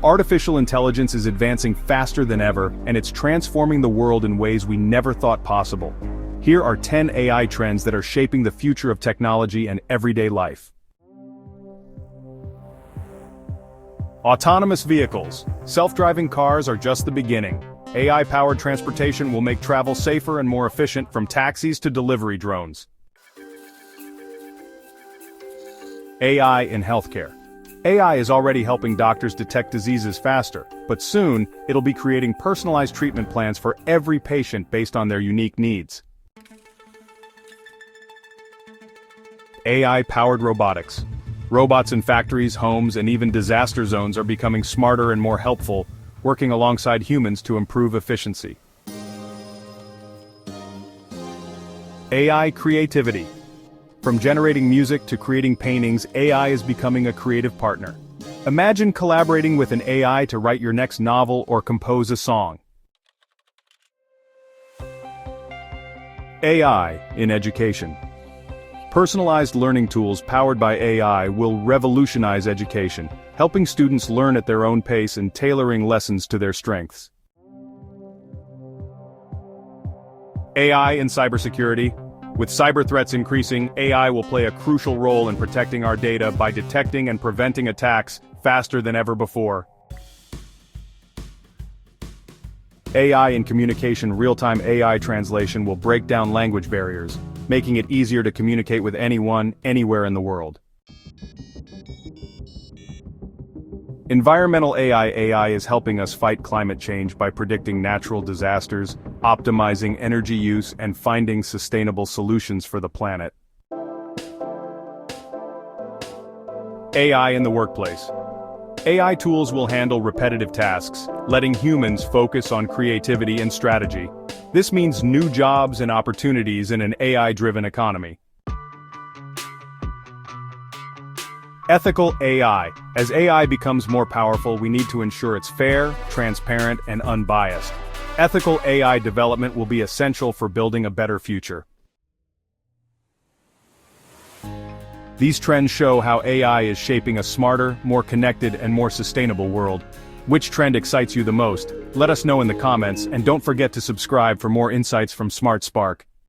Artificial intelligence is advancing faster than ever, and it's transforming the world in ways we never thought possible. Here are 10 AI trends that are shaping the future of technology and everyday life. Autonomous vehicles. Self-driving cars are just the beginning. AI-powered transportation will make travel safer and more efficient, from taxis to delivery drones. AI in healthcare. AI is already helping doctors detect diseases faster, but soon, it'll be creating personalized treatment plans for every patient based on their unique needs. AI-powered robotics. Robots in factories, homes, and even disaster zones are becoming smarter and more helpful, working alongside humans to improve efficiency. AI creativity. From generating music to creating paintings, AI is becoming a creative partner. Imagine collaborating with an AI to write your next novel or compose a song. AI in education. Personalized learning tools powered by AI will revolutionize education, helping students learn at their own pace and tailoring lessons to their strengths. AI in cybersecurity. With cyber threats increasing, AI will play a crucial role in protecting our data by detecting and preventing attacks faster than ever before. AI in communication. Real-time AI translation will break down language barriers, making it easier to communicate with anyone, anywhere in the world. Environmental AI. AI is helping us fight climate change by predicting natural disasters, optimizing energy use, and finding sustainable solutions for the planet. AI in the workplace. AI tools will handle repetitive tasks, letting humans focus on creativity and strategy. This means new jobs and opportunities in an AI-driven economy. Ethical AI. As AI becomes more powerful, we need to ensure it's fair, transparent, and unbiased. Ethical AI development will be essential for building a better future. These trends show how AI is shaping a smarter, more connected, and more sustainable world. Which trend excites you the most? Let us know in the comments, and don't forget to subscribe for more insights from Smart Spark.